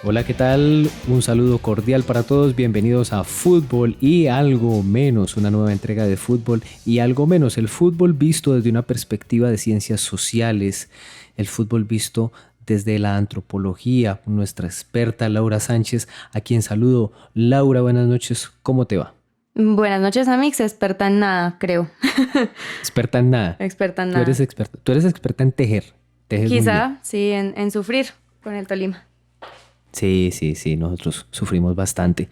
Hola, ¿qué tal? Un saludo cordial para todos, bienvenidos a Fútbol y Algo Menos, una nueva entrega de Fútbol y Algo Menos, el fútbol visto desde una perspectiva de ciencias sociales, el fútbol visto desde la antropología, nuestra experta Laura Sánchez, a quien saludo. Laura, buenas noches, ¿cómo te va? Buenas noches, Amix. Experta en nada, creo. Experta en nada, Experta en nada. tú eres experta en tejer, tejes muy bien. Quizá, sí, en sufrir con el Tolima. Sí, sí, sí, nosotros sufrimos bastante.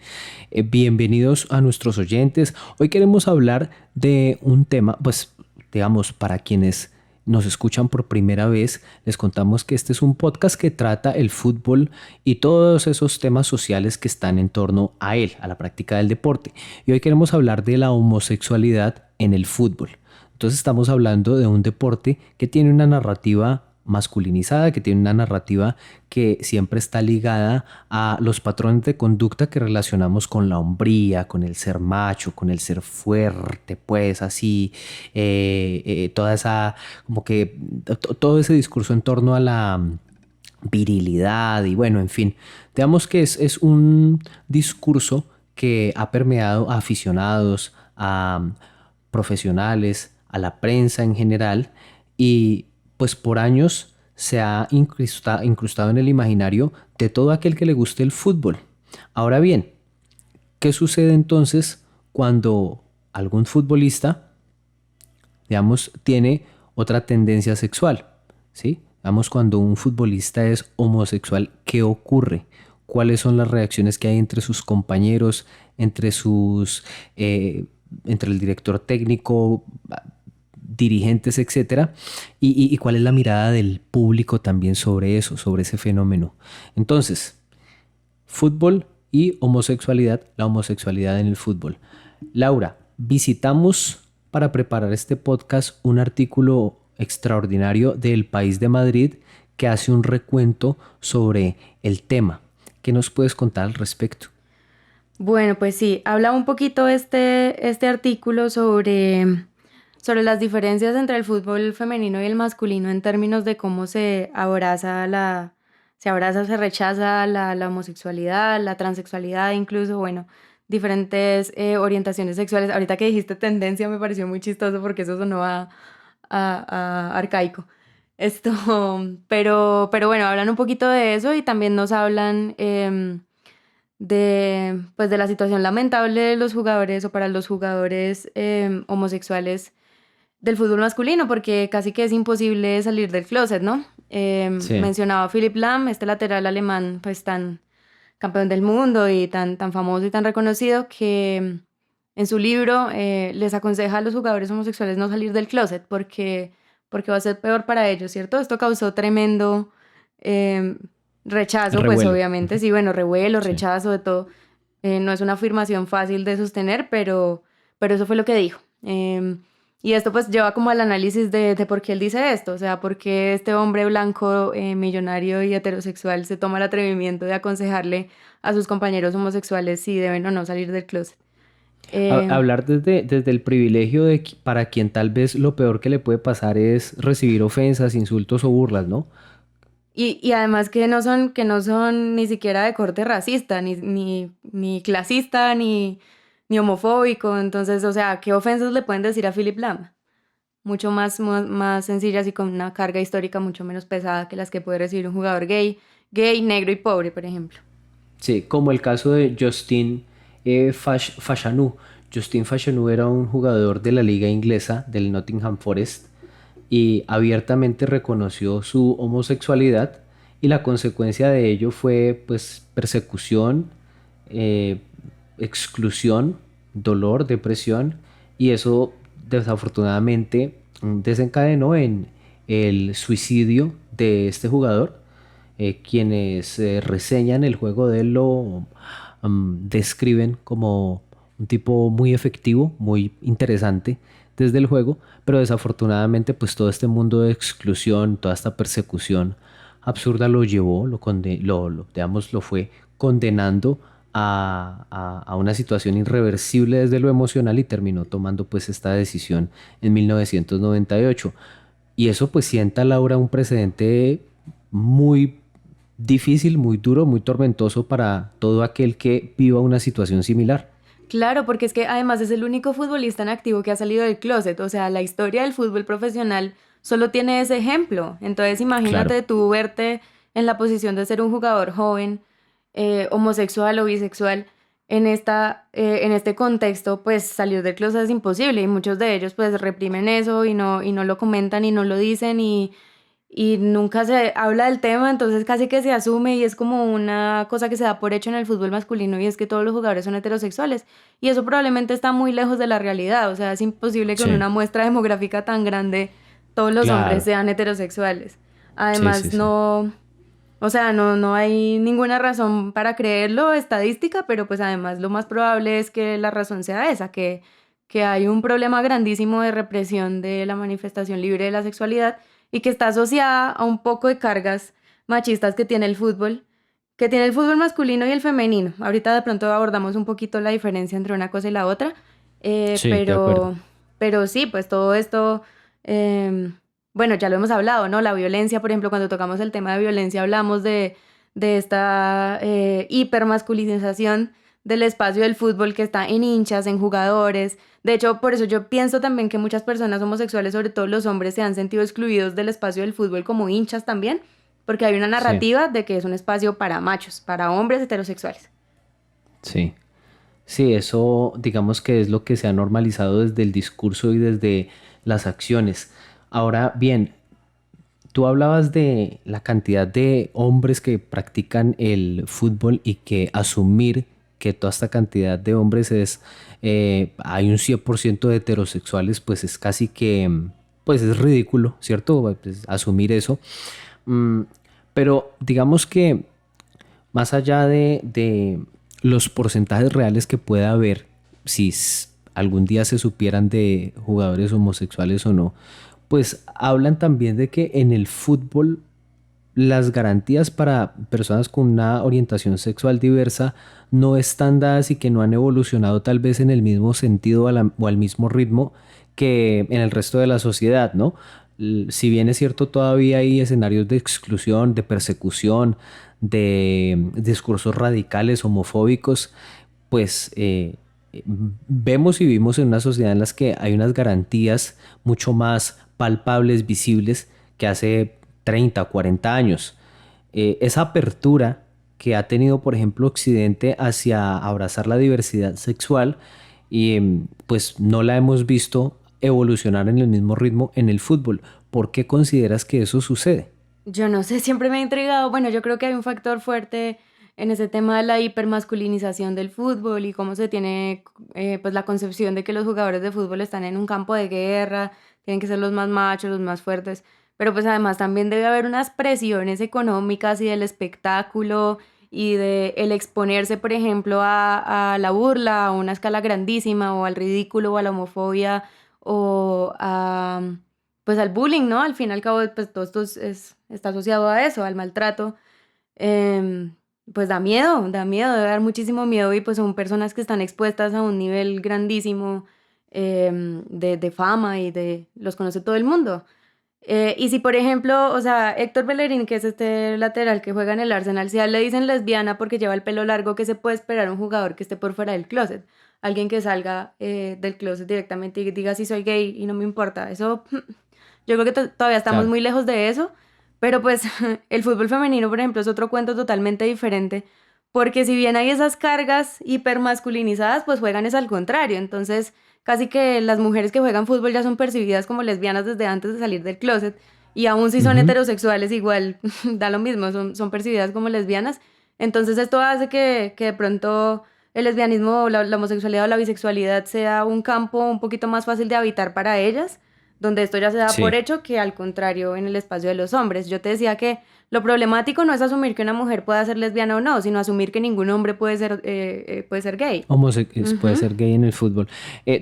Bienvenidos a nuestros oyentes. Hoy queremos hablar de un tema, pues digamos, para quienes nos escuchan por primera vez, les contamos que este es un podcast que trata el fútbol y todos esos temas sociales que están en torno a él, a la práctica del deporte. Y hoy queremos hablar de la homosexualidad en el fútbol. Entonces estamos hablando de un deporte que tiene una narrativa masculinizada, que tiene una narrativa que siempre está ligada a los patrones de conducta que relacionamos con la hombría, con el ser macho, con el ser fuerte, pues así, toda esa, como que todo ese discurso en torno a la virilidad y bueno, en fin, digamos que es un discurso que ha permeado a aficionados, a profesionales, a la prensa en general y pues por años se ha incrustado en el imaginario de todo aquel que le guste el fútbol. Ahora bien, ¿qué sucede entonces cuando algún futbolista, digamos, tiene otra tendencia sexual? ¿Sí? Digamos, cuando un futbolista es homosexual, ¿qué ocurre? ¿Cuáles son las reacciones que hay entre sus compañeros, entre sus, entre el director técnico, dirigentes, etcétera? Y cuál es la mirada del público también sobre eso, sobre ese fenómeno. Entonces, fútbol y homosexualidad, la homosexualidad en el fútbol. Laura, visitamos para preparar este podcast un artículo extraordinario del País de Madrid que hace un recuento sobre el tema. ¿Qué nos puedes contar al respecto? Bueno, pues sí, habla un poquito este artículo sobre las diferencias entre el fútbol femenino y el masculino en términos de cómo se rechaza la homosexualidad, la transexualidad, incluso, bueno, diferentes orientaciones sexuales. Ahorita que dijiste tendencia me pareció muy chistoso porque eso sonó a arcaico. Esto, pero bueno, hablan un poquito de eso y también nos hablan pues de la situación lamentable de los jugadores o para los jugadores homosexuales del fútbol masculino, porque casi que es imposible salir del closet, ¿no? Sí. Mencionaba a Philipp Lahm, este lateral alemán, pues tan campeón del mundo y tan famoso y tan reconocido, que en su libro les aconseja a los jugadores homosexuales no salir del closet porque va a ser peor para ellos, ¿cierto? Esto causó tremendo eh, rechazo, pues Revuelo. obviamente, Ujú. sí, bueno, revuelo, Sí. rechazo, de todo. No es una afirmación fácil de sostener, pero eso fue lo que dijo. Y esto pues lleva como al análisis de por qué él dice esto, o sea, por qué este hombre blanco, millonario y heterosexual se toma el atrevimiento de aconsejarle a sus compañeros homosexuales si deben o no salir del closet. Eh, Hablar desde el privilegio de para quien tal vez lo peor que le puede pasar es recibir ofensas, insultos o burlas, ¿no? y además que no son ni siquiera de corte racista, ni clasista, ni homofóbico, entonces, o sea, ¿qué ofensas le pueden decir a Philip Lam? Mucho más sencillas y con una carga histórica mucho menos pesada que las que puede recibir un jugador gay, negro y pobre, por ejemplo. Sí, como el caso de Justin Fashanu. Justin Fashanu era un jugador de la liga inglesa del Nottingham Forest y abiertamente reconoció su homosexualidad y la consecuencia de ello fue pues persecución, eh, exclusión, dolor, depresión y eso desafortunadamente desencadenó en el suicidio de este jugador. Quienes reseñan el juego de él lo describen como un tipo muy efectivo, muy interesante desde el juego, pero desafortunadamente pues todo este mundo de exclusión, toda esta persecución absurda lo llevó, digamos, lo fue condenando a una situación irreversible desde lo emocional y terminó tomando pues esta decisión en 1998. Y eso pues sienta, Laura, un precedente muy difícil, muy duro, muy tormentoso para todo aquel que viva una situación similar. Claro, porque es que además es el único futbolista en activo que ha salido del closet. O sea, la historia del fútbol profesional solo tiene ese ejemplo. Entonces, Claro, imagínate tú verte en la posición de ser un jugador joven, homosexual o bisexual. En este contexto, pues salir del closet es imposible y muchos de ellos pues reprimen eso y no lo comentan y no lo dicen y nunca se habla del tema, entonces casi que se asume y es como una cosa que se da por hecho en el fútbol masculino y es que todos los jugadores son heterosexuales y eso probablemente está muy lejos de la realidad, o sea, es imposible que en sí, una muestra demográfica tan grande todos los hombres claro, sean heterosexuales. sí, sí, Además, sí. no, o sea, no hay ninguna razón para creerlo estadística, pero pues además lo más probable es que la razón sea esa, que hay un problema grandísimo de represión de la manifestación libre de la sexualidad y que está asociada a un poco de cargas machistas que tiene el fútbol masculino y el femenino. Ahorita de pronto abordamos un poquito la diferencia entre una cosa y la otra, eh, Sí, de acuerdo. pero, pero sí, pues todo esto... em, bueno, ya lo hemos hablado, ¿no? La violencia, por ejemplo, cuando tocamos el tema de violencia, hablamos de esta hipermasculinización del espacio del fútbol que está en hinchas, en jugadores. De hecho, por eso yo pienso también que muchas personas homosexuales, sobre todo los hombres, se han sentido excluidos del espacio del fútbol como hinchas también, porque hay una Sí, narrativa de que es un espacio para machos, para hombres heterosexuales. sí. Sí, eso digamos que es lo que se ha normalizado desde el discurso y desde las acciones. Ahora bien, tú hablabas de la cantidad de hombres que practican el fútbol y que asumir que toda esta cantidad de hombres hay un 100% de heterosexuales, pues es casi que, pues es ridículo, ¿cierto? Pues, asumir eso. Mm, pero digamos que más allá de los porcentajes reales que pueda haber, si algún día se supieran de jugadores homosexuales o no, pues hablan también de que en el fútbol las garantías para personas con una orientación sexual diversa no están dadas y que no han evolucionado tal vez en el mismo sentido o al mismo ritmo que en el resto de la sociedad, ¿no? Si bien es cierto, todavía hay escenarios de exclusión, de persecución, de discursos radicales, homofóbicos, pues vemos y vivimos en una sociedad en la que hay unas garantías mucho más palpables, visibles, que hace 30 o 40 años. Esa apertura que ha tenido, por ejemplo, Occidente hacia abrazar la diversidad sexual, y pues no la hemos visto evolucionar en el mismo ritmo en el fútbol. ¿Por qué consideras que eso sucede? Yo no sé, siempre me ha intrigado. Bueno, yo creo que hay un factor fuerte en ese tema de la hipermasculinización del fútbol y cómo se tiene pues la concepción de que los jugadores de fútbol están en un campo de guerra, tienen que ser los más machos, los más fuertes. Pero pues además también debe haber unas presiones económicas y del espectáculo y de el exponerse, por ejemplo, a la burla, a una escala grandísima, o al ridículo, o a la homofobia, o a pues al bullying, ¿no? Al fin y al cabo, pues todo esto está asociado a eso, al maltrato. Em, pues da miedo, debe dar muchísimo miedo y pues son personas que están expuestas a un nivel grandísimo de fama y los conoce todo el mundo. Y si, por ejemplo, o sea, Héctor Bellerín, que es este lateral que juega en el Arsenal, si a él le dicen lesbiana porque lleva el pelo largo, ¿qué se puede esperar un jugador que esté por fuera del closet? Alguien que salga del closet directamente y diga si soy gay y no me importa. Eso, yo creo que todavía estamos Claro. muy lejos de eso, pero pues el fútbol femenino, por ejemplo, es otro cuento totalmente diferente, porque si bien hay esas cargas hipermasculinizadas, pues juegan es al contrario. Entonces, casi que las mujeres que juegan fútbol ya son percibidas como lesbianas desde antes de salir del closet. Y aún si son Ujú. heterosexuales, igual da lo mismo, son percibidas como lesbianas. Entonces esto hace que de pronto el lesbianismo, o la homosexualidad o la bisexualidad sea un campo un poquito más fácil de habitar para ellas, donde esto ya se da por Sí. hecho que al contrario en el espacio de los hombres. Yo te decía que lo problemático no es asumir que una mujer pueda ser lesbiana o no, sino asumir que ningún hombre puede ser gay. Puede Ujú. ser gay en el fútbol.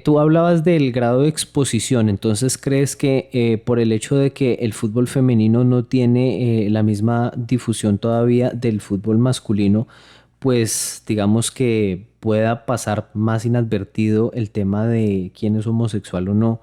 Tú hablabas del grado de exposición, entonces ¿crees que por el hecho de que el fútbol femenino no tiene la misma difusión todavía del fútbol masculino, pues digamos que pueda pasar más inadvertido el tema de quién es homosexual o no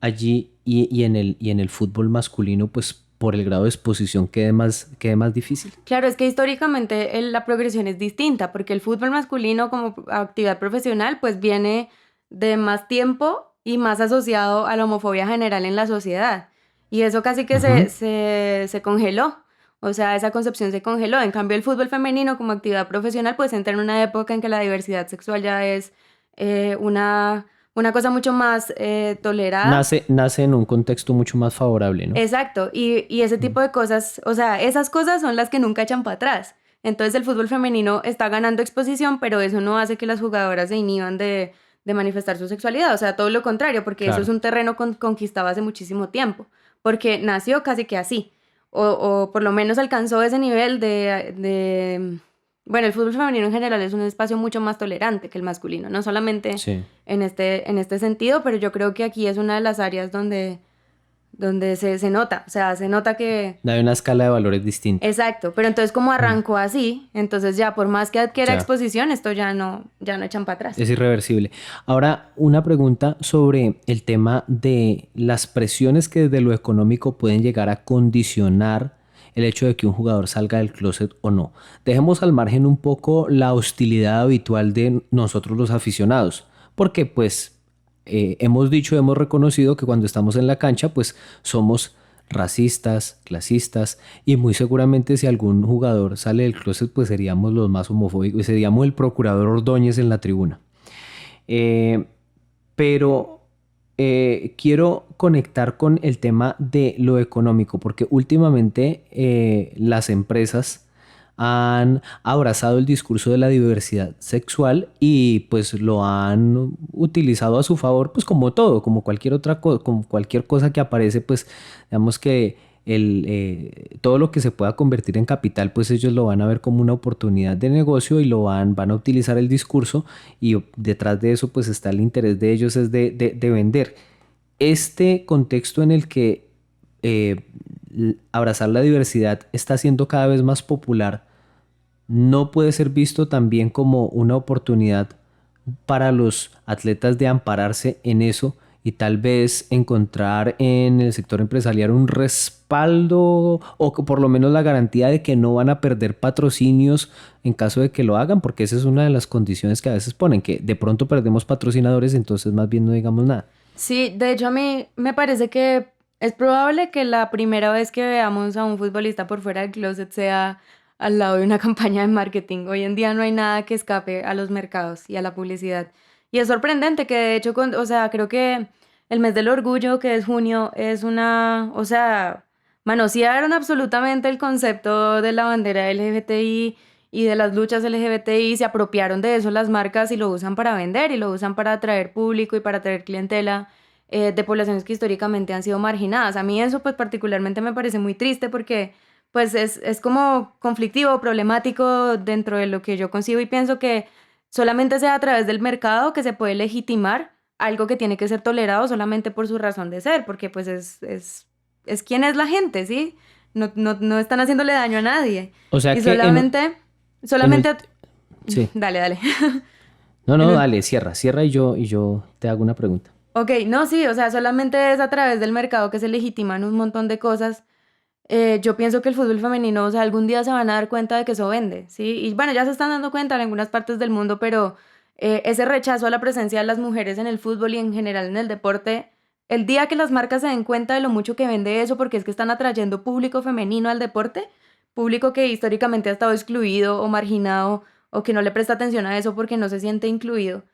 allí y en el fútbol masculino, pues por el grado de exposición quede más difícil. Claro, es que históricamente la progresión es distinta, porque el fútbol masculino como actividad profesional pues viene de más tiempo y más asociado a la homofobia general en la sociedad. Y eso casi que Ujú. se congeló. O sea, esa concepción se congeló. En cambio, el fútbol femenino como actividad profesional pues entra en una época en que la diversidad sexual ya es una cosa mucho más tolerada. Nace en un contexto mucho más favorable, ¿no? Exacto, y ese Mm. tipo de cosas, o sea, esas cosas son las que nunca echan para atrás. Entonces el fútbol femenino está ganando exposición, pero eso no hace que las jugadoras se inhiban de manifestar su sexualidad, o sea, todo lo contrario, porque eso es Claro. un terreno conquistado hace muchísimo tiempo, porque nació casi que así, o por lo menos alcanzó ese nivel Bueno, el fútbol femenino en general es un espacio mucho más tolerante que el masculino, no solamente Sí. en este sentido, pero yo creo que aquí es una de las áreas donde se nota, o sea, se nota que... Hay una escala de valores distinta. Exacto, pero entonces como Mm. arrancó así, entonces ya por más que adquiera Ya. exposición, esto ya no echan para atrás. Es irreversible. Ahora, una pregunta sobre el tema de las presiones que desde lo económico pueden llegar a condicionar el hecho de que un jugador salga del closet o no. Dejemos al margen un poco la hostilidad habitual de nosotros los aficionados, porque pues hemos dicho, hemos reconocido que cuando estamos en la cancha, pues somos racistas, clasistas, y muy seguramente si algún jugador sale del closet, pues seríamos los más homofóbicos, seríamos el procurador Ordóñez en la tribuna. Eh, pero quiero conectar con el tema de lo económico, porque últimamente las empresas han abrazado el discurso de la diversidad sexual y pues lo han utilizado a su favor, pues como todo, como cualquier otra cosa, como cualquier cosa que aparece, pues digamos que todo lo que se pueda convertir en capital, pues ellos lo van a ver como una oportunidad de negocio y van a utilizar el discurso y detrás de eso pues está el interés de ellos es de vender. Este contexto en el que eh, abrazar la diversidad está siendo cada vez más popular, no puede ser visto también como una oportunidad para los atletas de ampararse en eso y tal vez encontrar en el sector empresarial un respaldo o que por lo menos la garantía de que no van a perder patrocinios en caso de que lo hagan, porque esa es una de las condiciones que a veces ponen, que de pronto perdemos patrocinadores, entonces más bien no digamos nada. Sí, de hecho a mí me parece que es probable que la primera vez que veamos a un futbolista por fuera del closet sea al lado de una campaña de marketing. Hoy en día no hay nada que escape a los mercados y a la publicidad. Y es sorprendente que de hecho, o sea, creo que el mes del orgullo, que es junio, es o sea, manosearon absolutamente el concepto de la bandera LGBTI y de las luchas LGBTI, se apropiaron de eso las marcas y lo usan para vender y lo usan para atraer público y para atraer clientela de poblaciones que históricamente han sido marginadas. A mí eso pues particularmente me parece muy triste porque pues es como conflictivo, problemático dentro de lo que yo concibo y pienso que solamente sea a través del mercado que se puede legitimar algo que tiene que ser tolerado solamente por su razón de ser, porque pues es quién es la gente, ¿sí? No están haciéndole daño a nadie. O sea Y que en solamente, sí. dale. No, En no, un- dale, cierra y yo te hago una pregunta. Ok, no, sí, o sea, solamente es a través del mercado que se legitiman un montón de cosas. Yo pienso que el fútbol femenino, o sea, algún día se van a dar cuenta de que eso vende, ¿sí? Y bueno, ya se están dando cuenta en algunas partes del mundo, pero ese rechazo a la presencia de las mujeres en el fútbol y en general en el deporte, el día que las marcas se den cuenta de lo mucho que vende eso, porque es que están atrayendo público femenino al deporte, público que históricamente ha estado excluido o marginado o que no le presta atención a eso porque no se siente incluido,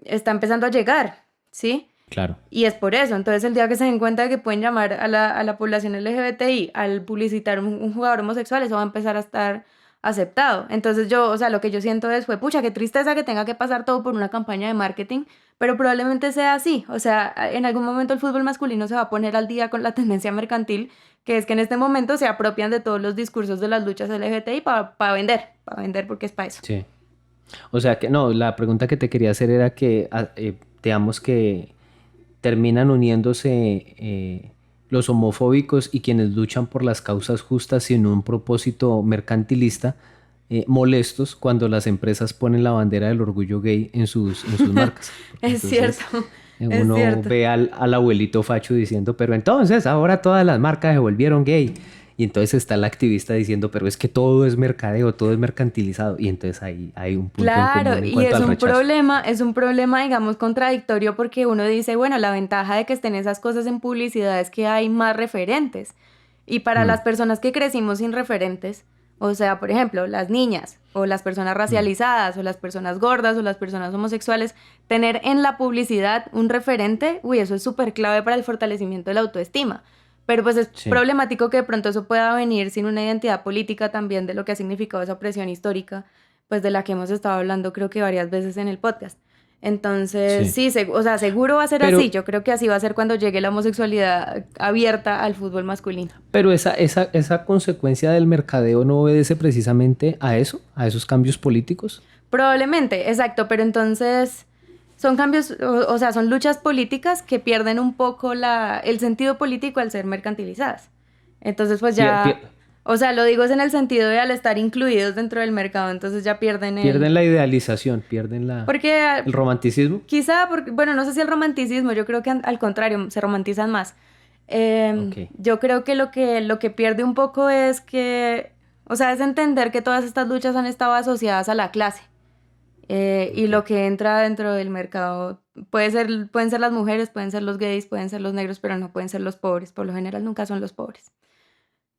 está empezando a llegar, ¿sí? Claro. Y es por eso, entonces el día que se den cuenta de que pueden llamar a la población LGBTI al publicitar un jugador homosexual, eso va a empezar a estar aceptado. Entonces yo, o sea, lo que yo siento es, fue, pucha, qué tristeza que tenga que pasar todo por una campaña de marketing, pero probablemente sea así. O sea, en algún momento el fútbol masculino se va a poner al día con la tendencia mercantil, que es que en este momento se apropian de todos los discursos de las luchas LGBTI para vender porque es para eso. Sí. O sea que no, la pregunta que te quería hacer era que digamos que terminan uniéndose los homofóbicos y quienes luchan por las causas justas sin un propósito mercantilista, molestos cuando las empresas ponen la bandera del orgullo gay en sus marcas. Porque Es cierto. Es Uno cierto. ve al abuelito facho diciendo, pero entonces ahora todas las marcas se volvieron gay. Y entonces está el activista diciendo, pero es que todo es mercadeo, todo es mercantilizado. Y entonces ahí hay un punto en Claro, común en y cuanto al rechazo. es un problema, digamos, contradictorio porque uno dice, bueno, la ventaja de que estén esas cosas en publicidad es que hay más referentes. Y para Mm, las personas que crecimos sin referentes, o sea, por ejemplo, las niñas o las personas mm, racializadas o las personas gordas o las personas homosexuales, tener en la publicidad un referente, uy, eso es súper clave para el fortalecimiento de la autoestima. Pero pues es sí, problemático que de pronto eso pueda venir sin una identidad política también de lo que ha significado esa opresión histórica pues de la que hemos estado hablando creo que varias veces en el podcast. Entonces, sí. sí, o sea, seguro va a ser así. Pero, Yo creo que así va a ser cuando llegue la homosexualidad abierta al fútbol masculino. pero esa consecuencia del mercadeo no obedece precisamente a eso, a esos cambios políticos. Probablemente, exacto, pero entonces son cambios, o sea, son luchas políticas que pierden un poco el sentido político al ser mercantilizadas. Entonces, pues Pier- ya, pier- o sea, lo digo es en el sentido de al estar incluidos dentro del mercado, entonces ya pierden Pierden la idealización, pierden Porque el romanticismo. quizá, porque, bueno, no sé si el romanticismo, yo creo que al contrario, se romantizan más. Ok, Yo creo que lo que pierde un poco es que, o sea, es entender que todas estas luchas han estado asociadas a la clase. Y ok. lo que entra dentro del mercado pueden ser las mujeres, pueden ser los gays, pueden ser los negros, pero no pueden ser los pobres. Por lo general nunca son los pobres.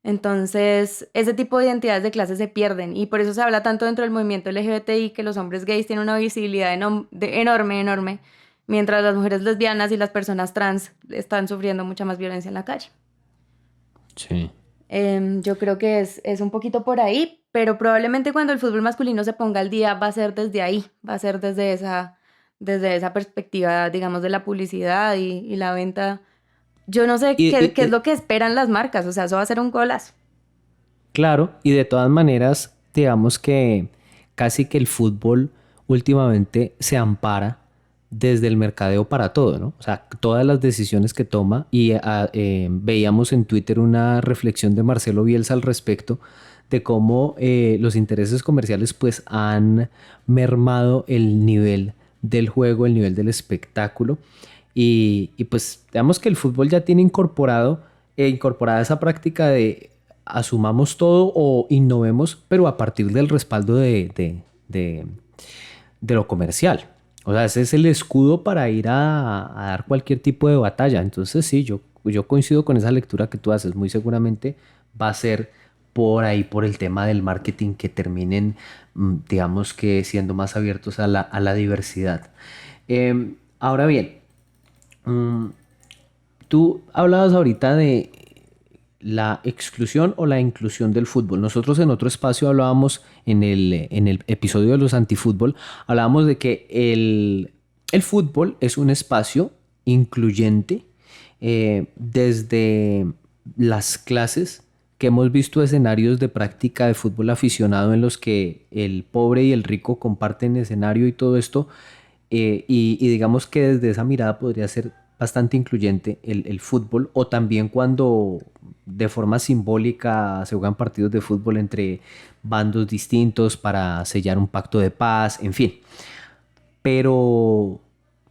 Entonces, ese tipo de identidades de clase se pierden y por eso se habla tanto dentro del movimiento LGBTI que los hombres gays tienen una visibilidad enorme, enorme, mientras las mujeres lesbianas y las personas trans están sufriendo mucha más violencia en la calle. Sí. Yo creo que es un poquito por ahí, pero probablemente cuando el fútbol masculino se ponga al día va a ser desde ahí, va a ser desde esa perspectiva, digamos, de la publicidad y la venta. Yo no sé Y, qué es y- lo que esperan las marcas, o sea, eso va a ser un golazo. Claro, y de todas maneras, digamos que casi que el fútbol últimamente se ampara desde el mercadeo para todo, ¿no? O sea, todas las decisiones que toma y veíamos en Twitter una reflexión de Marcelo Bielsa al respecto de cómo los intereses comerciales pues han mermado el nivel del juego, el nivel del espectáculo y pues digamos que el fútbol ya tiene incorporada esa práctica de asumamos todo o innovemos, pero a partir del respaldo de lo comercial. O sea, ese es el escudo para ir a dar cualquier tipo de batalla. Entonces, sí, yo coincido con esa lectura que tú haces. Muy seguramente va a ser por ahí, por el tema del marketing, que terminen, digamos que siendo más abiertos a la diversidad. Ahora bien, mm, tú hablabas ahorita de la exclusión o la inclusión del fútbol. Nosotros en otro espacio hablábamos en el episodio de los antifútbol, hablábamos de que el fútbol es un espacio incluyente desde las clases que hemos visto escenarios de práctica de fútbol aficionado en los que el pobre y el rico comparten escenario y todo esto y digamos que desde esa mirada podría ser bastante incluyente el fútbol o también cuando de forma simbólica se juegan partidos de fútbol entre bandos distintos para sellar un pacto de paz, en fin. Pero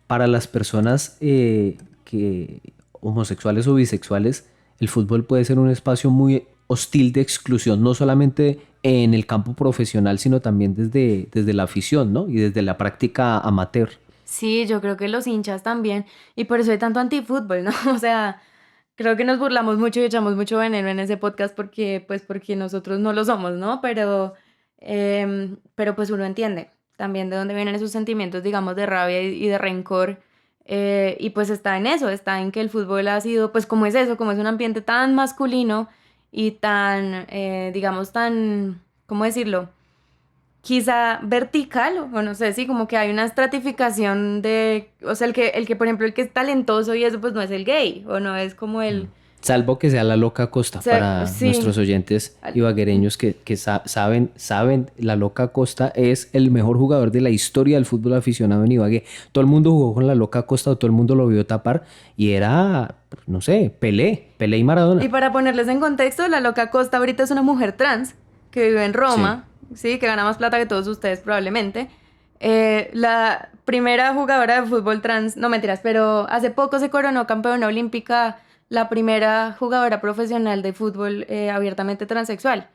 para las personas que homosexuales o bisexuales, el fútbol puede ser un espacio muy hostil de exclusión, no solamente en el campo profesional, sino también desde la afición, ¿no? Y desde la práctica amateur. Sí, yo creo que los hinchas también, y por eso hay tanto antifútbol, ¿no? O sea, creo que nos burlamos mucho y echamos mucho veneno en ese podcast porque, pues, porque nosotros no lo somos, ¿no? Pero pues uno entiende también de dónde vienen esos sentimientos, digamos, de rabia y de rencor. Y pues está en eso, está en que el fútbol ha sido, pues como es eso, como es un ambiente tan masculino y tan, digamos, tan, ¿cómo decirlo? Quizá vertical, o no sé, sí, como que hay una estratificación de, o sea, por ejemplo, el que es talentoso y eso, pues no es el gay, o no es como Mm. el, Salvo que sea la loca o Costa sea, para sí, nuestros oyentes al- ibaguereños que saben, la loca Costa es el mejor jugador de la historia del fútbol aficionado en Ibagué. Todo el mundo jugó con la loca Costa o todo el mundo lo vio tapar y era, no sé, Pelé y y Maradona. para ponerles en contexto, la loca Costa ahorita es una mujer trans que vive en Sí, Roma, sí, que gana más plata que todos ustedes probablemente, La primera jugadora de fútbol trans, no mentiras, pero hace poco se coronó campeona olímpica la primera jugadora profesional de fútbol abiertamente transexual.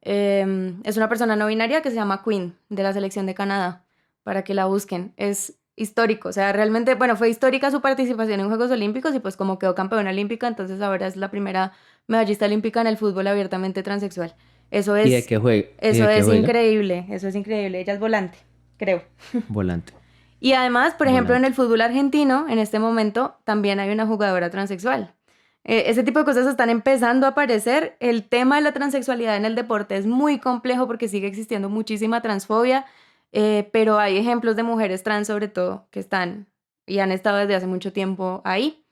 Es una persona no binaria que se llama Queen, de la selección de Canadá, para que la busquen. Es histórico, o sea, realmente, bueno, fue histórica su participación en Juegos Olímpicos y pues como quedó campeona olímpica, entonces ahora es la primera medallista olímpica en el fútbol abiertamente transexual. Eso ¿Y de es, qué juega? ¿Y eso de qué es juega? increíble, eso es increíble. Ella es volante, creo. Volante. Y además, por ejemplo, en Volante. el fútbol argentino, en este momento, también hay una jugadora transexual. Ese tipo de cosas están empezando a aparecer. El tema de la transexualidad en el deporte es muy complejo porque sigue existiendo muchísima transfobia, pero hay ejemplos de mujeres trans sobre todo que están y han estado desde hace mucho tiempo ahí.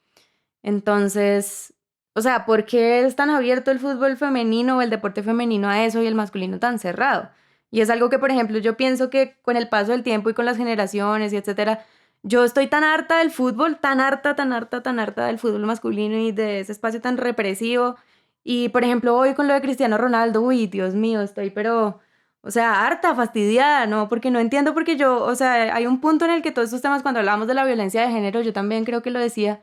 Entonces, o sea, ¿por qué es tan abierto el fútbol femenino o el deporte femenino a eso y el masculino tan cerrado? Y es algo que, por ejemplo, yo pienso que con el paso del tiempo y con las generaciones y etcétera, yo estoy tan harta del fútbol, tan harta, tan harta, tan harta del fútbol masculino y de ese espacio tan represivo. Y, por ejemplo, hoy con lo de Cristiano Ronaldo, uy, Dios mío, estoy pero, o sea, harta, fastidiada, ¿no? Porque no entiendo porque yo, o sea, hay un punto en el que todos estos temas, cuando hablamos de la violencia de género, yo también creo que lo decía,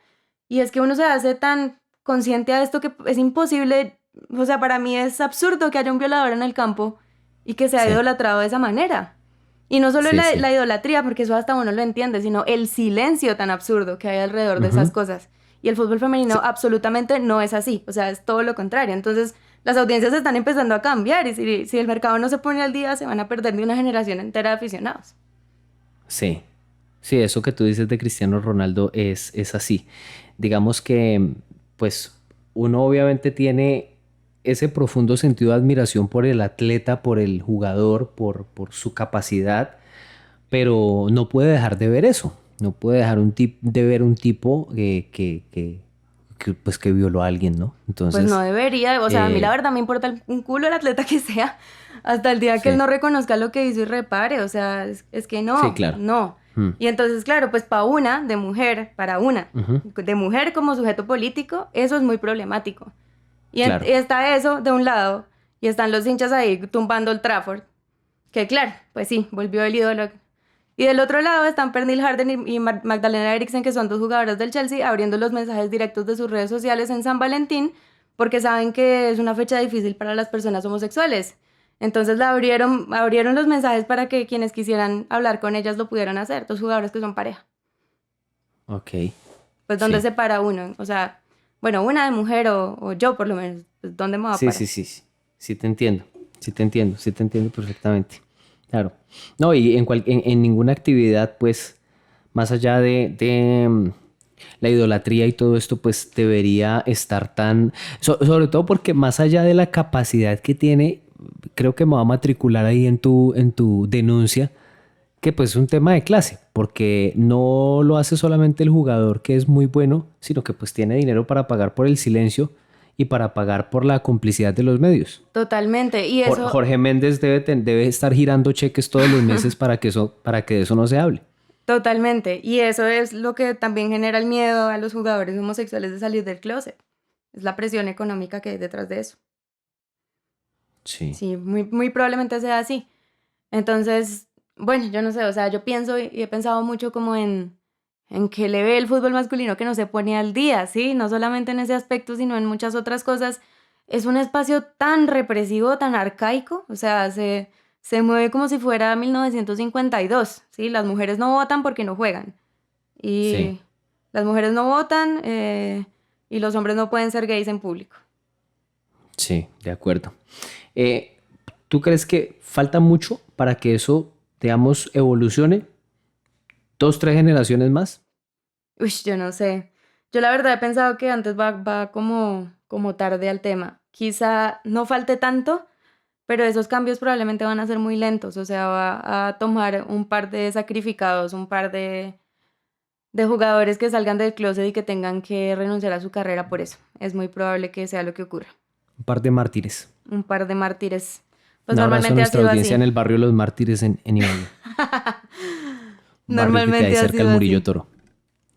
y es que uno se hace tan consciente a esto que es imposible, o sea, para mí es absurdo que haya un violador en el campo y que sea Sí, idolatrado de esa manera. Y no solo sí, la sí. idolatría, porque eso hasta uno lo entiende, sino el silencio tan absurdo que hay alrededor de esas Ujú. cosas. Y el fútbol femenino Sí, absolutamente no es así, o sea, es todo lo contrario. Entonces, las audiencias están empezando a cambiar y si el mercado no se pone al día, se van a perder de una generación entera de aficionados. sí. Sí, eso que tú dices de Cristiano Ronaldo es así. Digamos que, pues, uno obviamente tiene ese profundo sentido de admiración por el atleta, por el jugador, por su capacidad, pero no puede dejar de ver eso. No puede dejar de ver un tipo pues, que violó a alguien, ¿no? Pues no Entonces, debería, o sea, a mí la eh, verdad me importa un culo el atleta que sea, hasta el día que él sí, no reconozca lo que hizo y repare, o sea, es que sí, no, claro. no. Mm, Y entonces, claro, pues para una, de mujer, para una, ujú, de mujer como sujeto político, eso es muy problemático. Y claro. está eso de un lado, y están los hinchas ahí tumbando el Trafford, que claro, pues sí, volvió el ídolo. Y del otro lado están Pernil Harden y Magdalena Eriksen, que son dos jugadoras del Chelsea, abriendo los mensajes directos de sus redes sociales en San Valentín, porque saben que es una fecha difícil para las personas homosexuales. Entonces abrieron los mensajes para que quienes quisieran hablar con ellas lo pudieran hacer, dos jugadores que son pareja. Ok, Pues ¿dónde sí. se para uno? O sea, bueno, una de mujer o yo por lo menos, pues, ¿dónde me va a Sí, parar? sí, sí, sí. Sí te entiendo. Sí te entiendo. Sí te entiendo perfectamente. Claro. No, y en ninguna actividad, pues, más allá de la idolatría y todo esto, pues debería estar tan... sobre todo porque más allá de la capacidad que tiene, creo que me va a matricular ahí en tu denuncia, que pues es un tema de clase, porque no lo hace solamente el jugador que es muy bueno, sino que pues tiene dinero para pagar por el silencio y para pagar por la complicidad de los medios. Totalmente. Y eso, Jorge Méndez debe estar girando cheques todos los meses para que de eso no se hable. totalmente. Y eso es lo que también genera el miedo a los jugadores homosexuales de salir del closet. Es la presión económica que hay detrás de eso. Sí. Sí, muy probablemente sea así. Entonces, bueno, yo no sé, o sea, yo pienso y he pensado mucho como en que le ve el fútbol masculino que no se pone al día, ¿sí? No solamente en ese aspecto, sino en muchas otras cosas. Es un espacio tan represivo, tan arcaico, o sea, se mueve como si fuera 1952, ¿sí? Las mujeres no votan porque no juegan. Sí, Y las mujeres no votan y los hombres no pueden ser gays en público. sí, de acuerdo. Eh, ¿Tú crees que falta mucho para que eso, digamos, evolucione? ¿Dos, tres generaciones más? Uy, yo no sé. Yo la verdad he pensado que antes va como tarde al tema. Quizá no falte tanto, pero esos cambios probablemente van a ser muy lentos. O sea, va a tomar un par de sacrificados, un par de jugadores que salgan del closet y que tengan que renunciar a su carrera por eso. Es muy probable que sea lo que ocurra. Un par de mártires. Un par de mártires. Pues Un abrazo a normalmente ha nuestra sido audiencia en así. el barrio Los Mártires en Ibagué. Un barrio que queda ahí Normalmente ha cerca sido del Murillo así. Toro.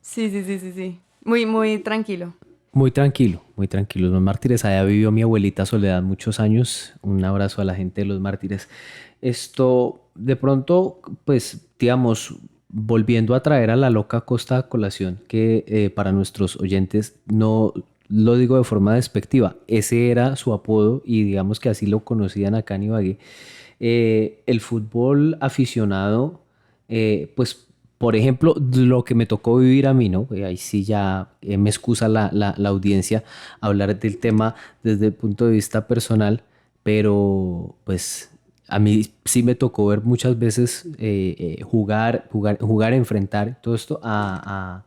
Sí, sí, sí, sí, sí. Muy tranquilo. Muy tranquilo, muy tranquilo. Los Mártires, allá vivió mi abuelita Soledad muchos años. Un abrazo a la gente de Los Mártires. Esto, de pronto, pues digamos, volviendo a traer a la loca Costa a colación, que para nuestros oyentes no lo digo de forma despectiva, ese era su apodo y digamos que así lo conocían acá en Ibagué. El fútbol aficionado, pues por ejemplo, lo que me tocó vivir a mí, ¿no? Ahí sí ya me excusa la audiencia hablar del tema desde el punto de vista personal, pero pues a mí sí me tocó ver muchas veces jugar, enfrentar todo esto a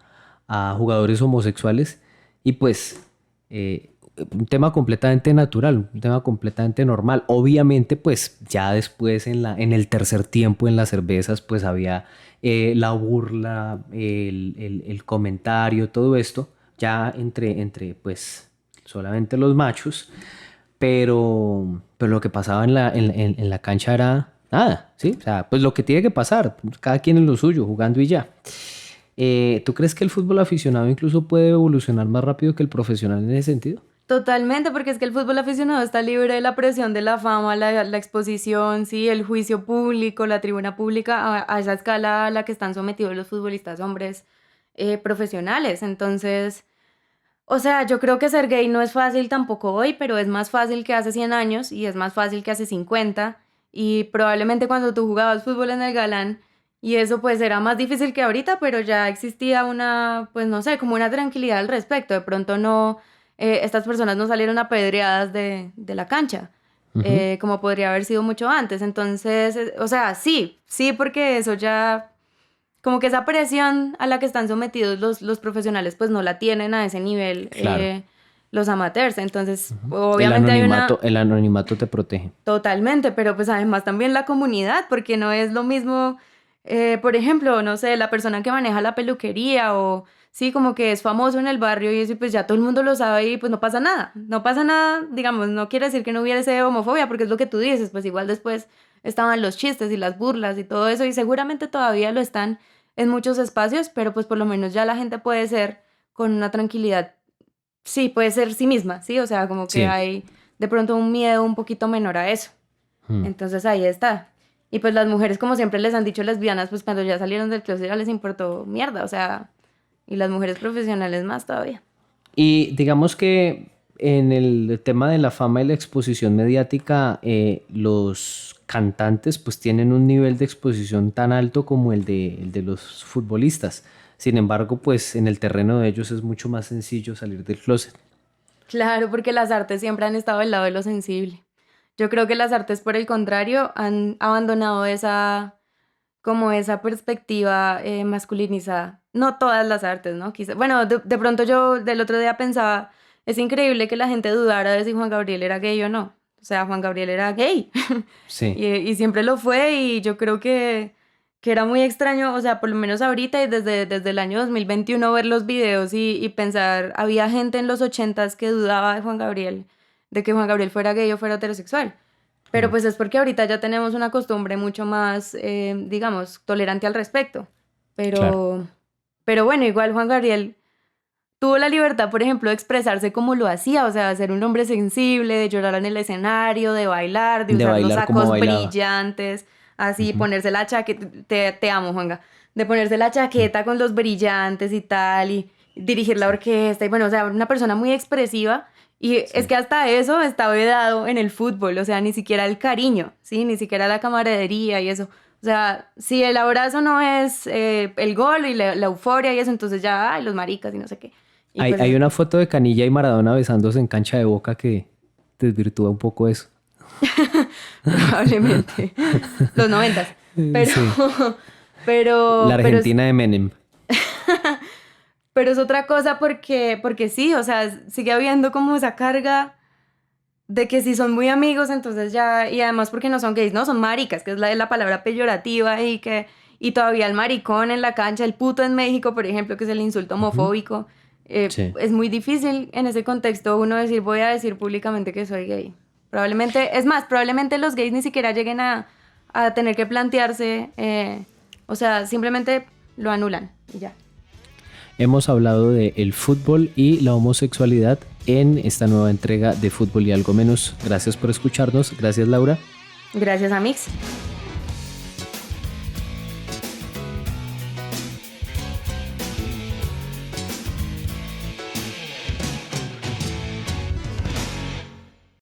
jugadores homosexuales y pues un tema completamente natural, un tema completamente normal. Obviamente, pues ya después en el tercer tiempo en las cervezas, pues había la burla, el comentario, todo esto, ya entre pues solamente los machos, pero lo que pasaba en la cancha era nada, ¿sí? O sea, pues lo que tiene que pasar, cada quien en lo suyo, jugando y ya. ¿Tú crees que el fútbol aficionado incluso puede evolucionar más rápido que el profesional en ese sentido? Totalmente, porque es que el fútbol aficionado está libre de la presión de la fama, la exposición, sí, el juicio público, la tribuna pública, a esa escala a la que están sometidos los futbolistas hombres profesionales. Entonces, o sea, yo creo que ser gay no es fácil tampoco hoy, pero es más fácil que hace 100 años y es más fácil que hace 50. Y probablemente cuando tú jugabas fútbol en el Galán, y eso pues era más difícil que ahorita, pero ya existía una, pues no sé, como una tranquilidad al respecto. De pronto no, estas personas no salieron apedreadas de la cancha, Ujú. como podría haber sido mucho antes. Entonces, o sea, sí, sí, porque eso ya como que esa presión a la que están sometidos los profesionales, pues no la tienen a ese nivel Claro. los amateurs. Entonces, Ujú. El obviamente hay anonimato, una, el anonimato te protege. totalmente, pero pues además también la comunidad, porque no es lo mismo, por ejemplo, no sé, la persona que maneja la peluquería o sí, como que es famoso en el barrio y eso, y pues ya todo el mundo lo sabe y pues no pasa nada. No pasa nada, digamos, no quiere decir que no hubiese homofobia, porque es lo que tú dices, pues igual después estaban los chistes y las burlas y todo eso, y seguramente todavía lo están en muchos espacios, pero pues por lo menos ya la gente puede ser con una tranquilidad, sí, puede ser sí misma, sí, o sea, como que Sí. hay de pronto un miedo un poquito menor a eso. Mm. Entonces ahí está. Y pues las mujeres, como siempre les han dicho lesbianas, pues cuando ya salieron del closet ya les importó mierda, o sea, y las mujeres profesionales más todavía. Y digamos que en el tema de la fama y la exposición mediática, los cantantes pues tienen un nivel de exposición tan alto como el de los futbolistas. Sin embargo, pues en el terreno de ellos es mucho más sencillo salir del closet. Claro, porque las artes siempre han estado al lado de lo sensible. Yo creo que las artes, por el contrario, han abandonado esa, como esa perspectiva masculinizada. No todas las artes, ¿no? Quizá, bueno, de pronto yo del otro día pensaba, es increíble que la gente dudara de si Juan Gabriel era gay o no. O sea, Juan Gabriel era gay Sí. y siempre lo fue y yo creo que era muy extraño, o sea, por lo menos ahorita y desde el año 2021 ver los videos y pensar, había gente en los 80s que dudaba de Juan Gabriel, de que Juan Gabriel fuera gay o fuera heterosexual. Pero Mm. pues es porque ahorita ya tenemos una costumbre mucho más, digamos, tolerante al respecto. Claro. Pero, pero bueno, igual Juan Gabriel tuvo la libertad, por ejemplo, de expresarse como lo hacía, o sea, de ser un hombre sensible, de llorar en el escenario, de bailar, de De usar los bailar como sacos bailaba. brillantes, así, Ujú. ponerse la chaqueta, te amo, Juanga, de ponerse la Mm. chaqueta con los brillantes y tal, y dirigir la Sí, orquesta, y bueno, o sea, una persona muy expresiva. Y es sí. que hasta eso está vedado en el fútbol, o sea, ni siquiera el cariño, ¿sí? Ni siquiera la camaradería y eso. O sea, si el abrazo no es el gol y la euforia y eso, entonces ya, ay, los maricas y no sé qué. Y Hay, pues hay una foto de Canilla y Maradona besándose en cancha de Boca que desvirtúa un poco eso. probablemente los noventas. Pero, Sí. La pero Argentina de Menem. pero es otra cosa porque sí, o sea, sigue habiendo como esa carga de que si son muy amigos, entonces ya, y además porque no son gays, no, son maricas, que es la palabra peyorativa y todavía el maricón en la cancha, el puto en México, por ejemplo, que es el insulto Ujú. homofóbico, Sí. es muy difícil en ese contexto uno decir, voy a decir públicamente que soy gay. Probablemente, es más, probablemente los gays ni siquiera lleguen a tener que plantearse, o sea, simplemente lo anulan y ya. Hemos hablado de el fútbol y la homosexualidad en esta nueva entrega de Fútbol y algo menos. Gracias por escucharnos. Gracias, Laura. Gracias a Mix.